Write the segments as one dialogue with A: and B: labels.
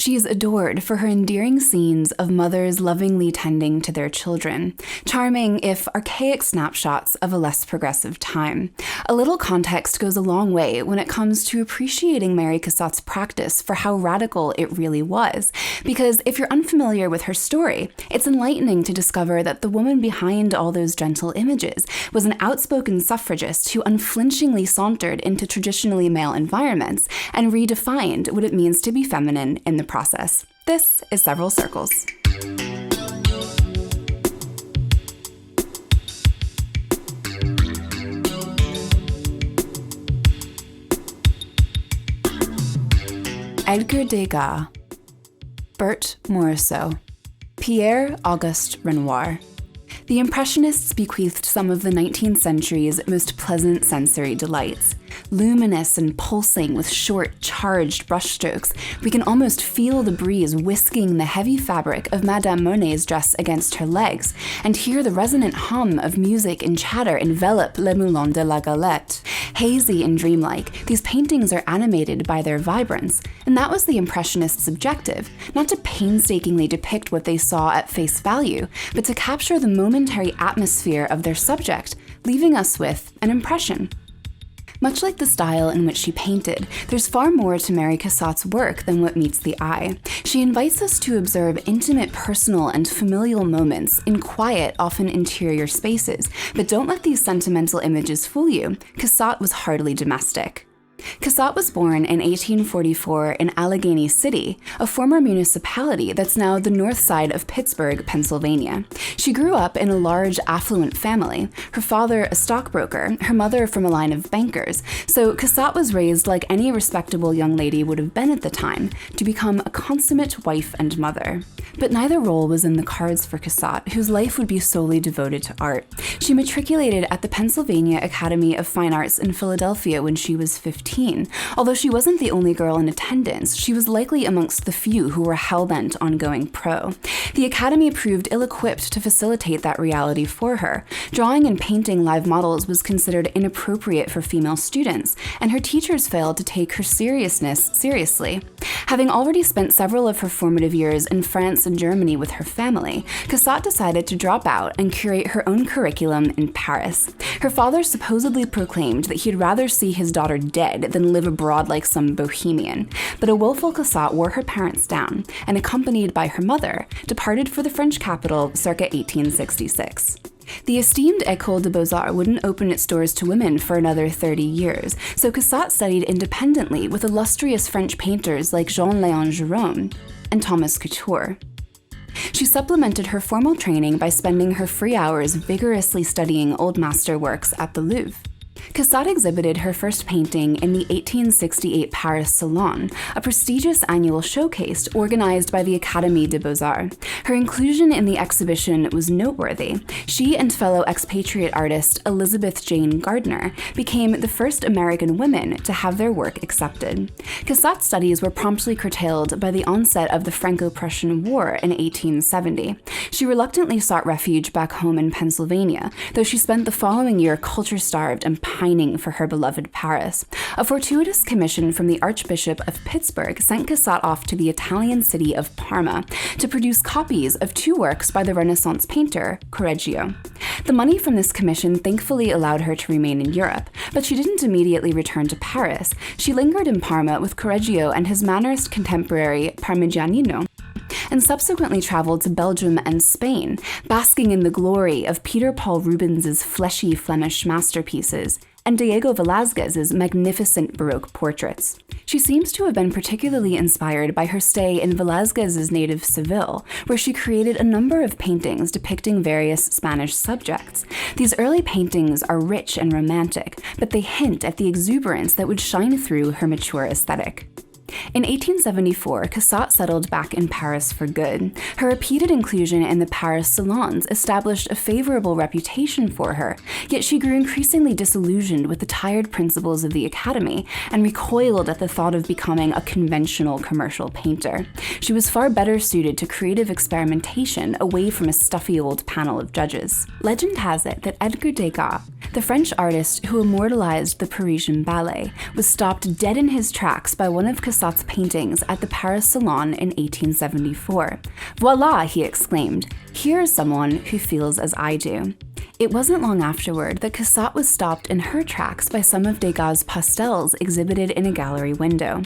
A: She is adored for her endearing scenes of mothers lovingly tending to their children, charming, if archaic snapshots of a less progressive time. A little context goes a long way when it comes to appreciating Mary Cassatt's practice for how radical it really was, because if you're unfamiliar with her story, it's enlightening to discover that the woman behind all those gentle images was an outspoken suffragist who unflinchingly sauntered into traditionally male environments and redefined what it means to be feminine in the process. This is Several Circles. Edgar Degas, Berthe Morisot, Pierre-Auguste Renoir. The Impressionists bequeathed some of the 19th century's most pleasant sensory delights. Luminous and pulsing with short, charged brushstrokes, we can almost feel the breeze whisking the heavy fabric of Madame Monet's dress against her legs, and hear the resonant hum of music and chatter envelop Les Moulins de la Galette. Hazy and dreamlike, these paintings are animated by their vibrance, and that was the Impressionists' objective, not to painstakingly depict what they saw at face value, but to capture the momentary atmosphere of their subject, leaving us with an impression. Much like the style in which she painted, there's far more to Mary Cassatt's work than what meets the eye. She invites us to observe intimate, personal, and familial moments in quiet, often interior spaces, but don't let these sentimental images fool you. Cassatt was hardly domestic. Cassatt was born in 1844 in Allegheny City, a former municipality that's now the north side of Pittsburgh, Pennsylvania. She grew up in a large, affluent family, her father a stockbroker, her mother from a line of bankers, so Cassatt was raised like any respectable young lady would have been at the time, to become a consummate wife and mother. But neither role was in the cards for Cassatt, whose life would be solely devoted to art. She matriculated at the Pennsylvania Academy of Fine Arts in Philadelphia when she was 15. Although she wasn't the only girl in attendance, she was likely amongst the few who were hell-bent on going pro. The Academy proved ill-equipped to facilitate that reality for her. Drawing and painting live models was considered inappropriate for female students, and her teachers failed to take her seriousness seriously. Having already spent several of her formative years in France and Germany with her family, Cassatt decided to drop out and curate her own curriculum in Paris. Her father supposedly proclaimed that he'd rather see his daughter dead than live abroad like some bohemian, but a willful Cassatt wore her parents down, and accompanied by her mother, departed for the French capital circa 1866. The esteemed École des Beaux-Arts wouldn't open its doors to women for another 30 years, so Cassatt studied independently with illustrious French painters like Jean-Léon Gérôme and Thomas Couture. She supplemented her formal training by spending her free hours vigorously studying old master works at the Louvre. Cassatt exhibited her first painting in the 1868 Paris Salon, a prestigious annual showcase organized by the Académie des Beaux-Arts. Her inclusion in the exhibition was noteworthy. She and fellow expatriate artist Elizabeth Jane Gardner became the first American women to have their work accepted. Cassatt's studies were promptly curtailed by the onset of the Franco-Prussian War in 1870. She reluctantly sought refuge back home in Pennsylvania, though she spent the following year culture-starved and pining for her beloved Paris. A fortuitous commission from the Archbishop of Pittsburgh sent Cassatt off to the Italian city of Parma to produce copies of two works by the Renaissance painter Correggio. The money from this commission thankfully allowed her to remain in Europe, but she didn't immediately return to Paris. She lingered in Parma with Correggio and his Mannerist contemporary Parmigianino, and subsequently traveled to Belgium and Spain, basking in the glory of Peter Paul Rubens's fleshy Flemish masterpieces and Diego Velázquez's magnificent Baroque portraits. She seems to have been particularly inspired by her stay in Velázquez's native Seville, where she created a number of paintings depicting various Spanish subjects. These early paintings are rich and romantic, but they hint at the exuberance that would shine through her mature aesthetic. In 1874, Cassatt settled back in Paris for good. Her repeated inclusion in the Paris salons established a favorable reputation for her, yet she grew increasingly disillusioned with the tired principles of the Academy and recoiled at the thought of becoming a conventional commercial painter. She was far better suited to creative experimentation away from a stuffy old panel of judges. Legend has it that Edgar Degas, the French artist who immortalized the Parisian ballet, was stopped dead in his tracks by one of Cassat's paintings at the Paris Salon in 1874. "Voila," he exclaimed, "here is someone who feels as I do." It wasn't long afterward that Cassat was stopped in her tracks by some of Degas' pastels exhibited in a gallery window.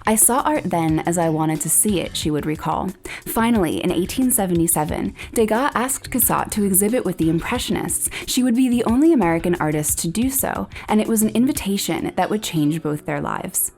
A: "I saw art then as I wanted to see it," she would recall. Finally, in 1877, Degas asked Cassat to exhibit with the Impressionists. She would be the only American artist to do so, and it was an invitation that would change both their lives.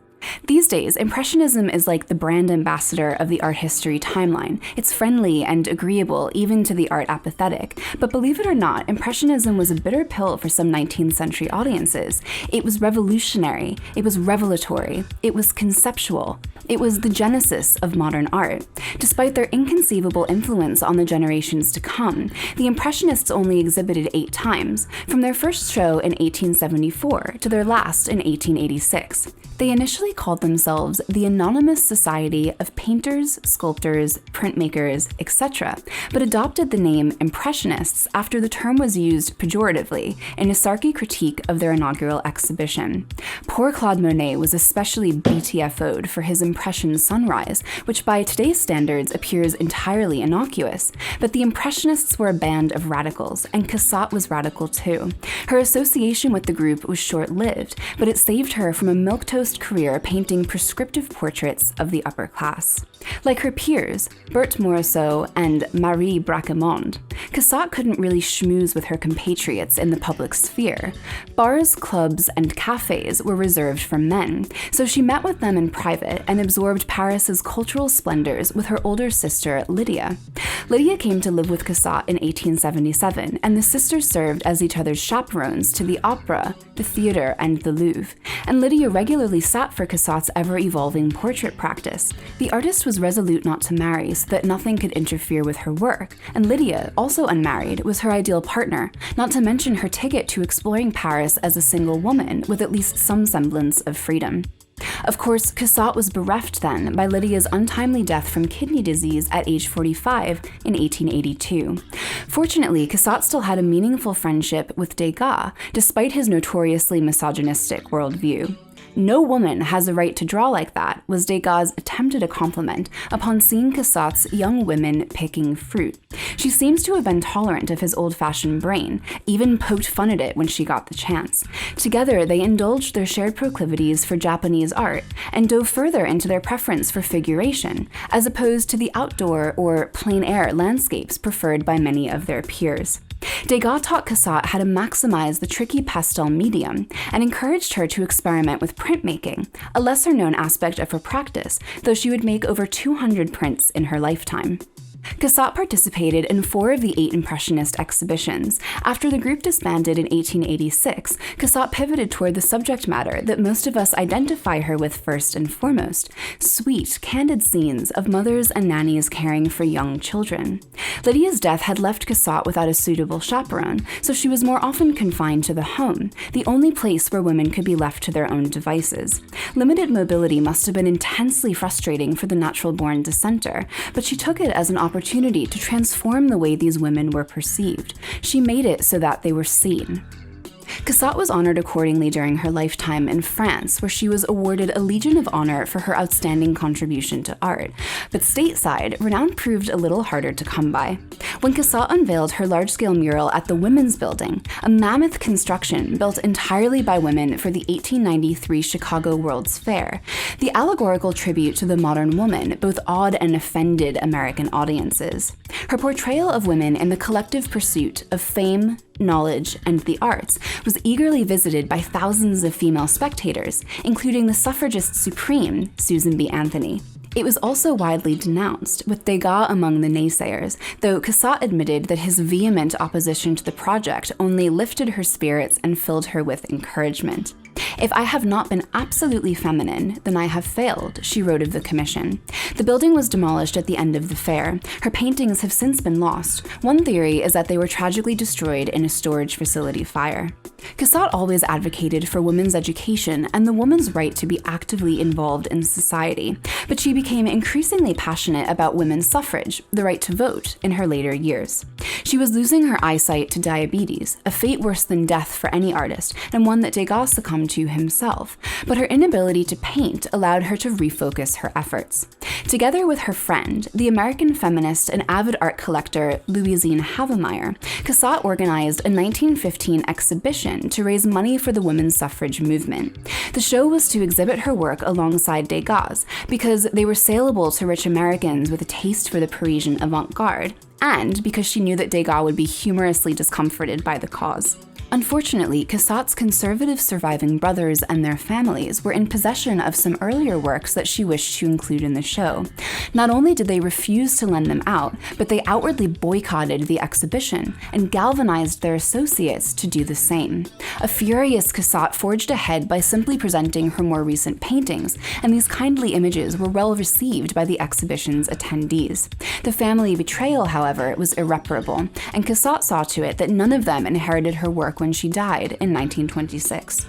A: These days, Impressionism is like the brand ambassador of the art history timeline. It's friendly and agreeable, even to the art apathetic. But believe it or not, Impressionism was a bitter pill for some 19th century audiences. It was revolutionary, it was revelatory, it was conceptual. It was the genesis of modern art. Despite their inconceivable influence on the generations to come, the Impressionists only exhibited 8 times, from their first show in 1874 to their last in 1886. They initially called themselves the Anonymous Society of Painters, Sculptors, Printmakers, etc., but adopted the name Impressionists after the term was used pejoratively in a sarky critique of their inaugural exhibition. Poor Claude Monet was especially BTFO'd for his Impression Sunrise, which by today's standards appears entirely innocuous, but the Impressionists were a band of radicals, and Cassat was radical too. Her association with the group was short-lived, but it saved her from a milquetoast career painting prescriptive portraits of the upper class. Like her peers, Berthe Morisot and Marie Bracquemond, Cassat couldn't really schmooze with her compatriots in the public sphere. Bars, clubs, and cafes were reserved for men, so she met with them in private and absorbed Paris's cultural splendors with her older sister, Lydia. Lydia came to live with Cassat in 1877, and the sisters served as each other's chaperones to the opera, the theater, and the Louvre, and Lydia regularly sat for Cassat's ever-evolving portrait practice. The artist was resolute not to marry so that nothing could interfere with her work, and Lydia, also unmarried, was her ideal partner, not to mention her ticket to exploring Paris as a single woman with at least some semblance of freedom. Of course, Cassat was bereft then by Lydia's untimely death from kidney disease at age 45 in 1882. Fortunately, Cassat still had a meaningful friendship with Degas, despite his notoriously misogynistic worldview. "No woman has a right to draw like that," was Degas' attempted a compliment upon seeing Cassat's young women picking fruit. She seems to have been tolerant of his old-fashioned brain, even poked fun at it when she got the chance. Together, they indulged their shared proclivities for Japanese art and dove further into their preference for figuration, as opposed to the outdoor or plein-air landscapes preferred by many of their peers. Degas taught Cassat how to maximize the tricky pastel medium and encouraged her to experiment with printmaking, a lesser-known aspect of her practice, though she would make over 200 prints in her lifetime. Cassat participated in 4 of the 8 Impressionist exhibitions. After the group disbanded in 1886, Cassat pivoted toward the subject matter that most of us identify her with first and foremost: sweet, candid scenes of mothers and nannies caring for young children. Lydia's death had left Cassat without a suitable chaperone, so she was more often confined to the home, the only place where women could be left to their own devices. Limited mobility must have been intensely frustrating for the natural-born dissenter, but she took it as an opportunity to transform the way these women were perceived. She made it so that they were seen. Cassat was honored accordingly during her lifetime in France, where she was awarded a Legion of Honor for her outstanding contribution to art. But stateside, renown proved a little harder to come by. When Cassat unveiled her large-scale mural at the Women's Building, a mammoth construction built entirely by women for the 1893 Chicago World's Fair, the allegorical tribute to the modern woman both awed and offended American audiences. Her portrayal of women in the collective pursuit of fame, knowledge, and the arts was eagerly visited by thousands of female spectators, including the suffragist supreme, Susan B. Anthony. It was also widely denounced, with Degas among the naysayers, though Cassat admitted that his vehement opposition to the project only lifted her spirits and filled her with encouragement. "If I have not been absolutely feminine, then I have failed," she wrote of the commission. The building was demolished at the end of the fair. Her paintings have since been lost. One theory is that they were tragically destroyed in a storage facility fire. Cassat always advocated for women's education and the woman's right to be actively involved in society, but she became increasingly passionate about women's suffrage, the right to vote, in her later years. She was losing her eyesight to diabetes, a fate worse than death for any artist, and one that Degas succumbed to himself, but her inability to paint allowed her to refocus her efforts. Together with her friend, the American feminist and avid art collector Louisine Havemeyer, Cassatt organized a 1915 exhibition to raise money for the women's suffrage movement. The show was to exhibit her work alongside Degas because they were saleable to rich Americans with a taste for the Parisian avant-garde, and because she knew that Degas would be humorously discomforted by the cause. Unfortunately, Cassatt's conservative surviving brothers and their families were in possession of some earlier works that she wished to include in the show. Not only did they refuse to lend them out, but they outwardly boycotted the exhibition and galvanized their associates to do the same. A furious Cassatt forged ahead by simply presenting her more recent paintings, and these kindly images were well received by the exhibition's attendees. The family betrayal, however, was irreparable, and Cassatt saw to it that none of them inherited her work when she died in 1926.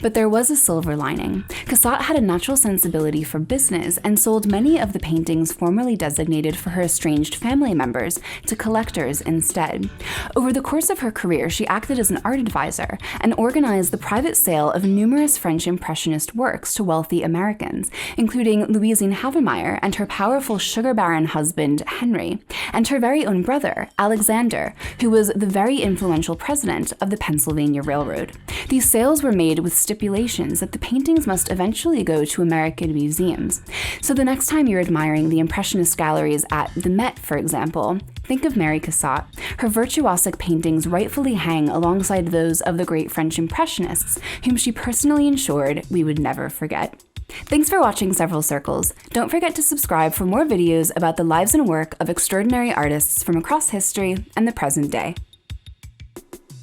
A: But there was a silver lining. Cassatt had a natural sensibility for business and sold many of the paintings formerly designated for her estranged family members to collectors instead. Over the course of her career, she acted as an art advisor and organized the private sale of numerous French Impressionist works to wealthy Americans, including Louisine Havemeyer and her powerful sugar baron husband, Henry, and her very own brother, Alexander, who was the very influential president of the Pennsylvania Railroad. These sales were made with stipulations that the paintings must eventually go to American museums. So the next time you're admiring the Impressionist galleries at the Met, for example, think of Mary Cassatt. Her virtuosic paintings rightfully hang alongside those of the great French Impressionists, whom she personally ensured we would never forget. Thanks for watching Several Circles. Don't forget to subscribe for more videos about the lives and work of extraordinary artists from across history and the present day.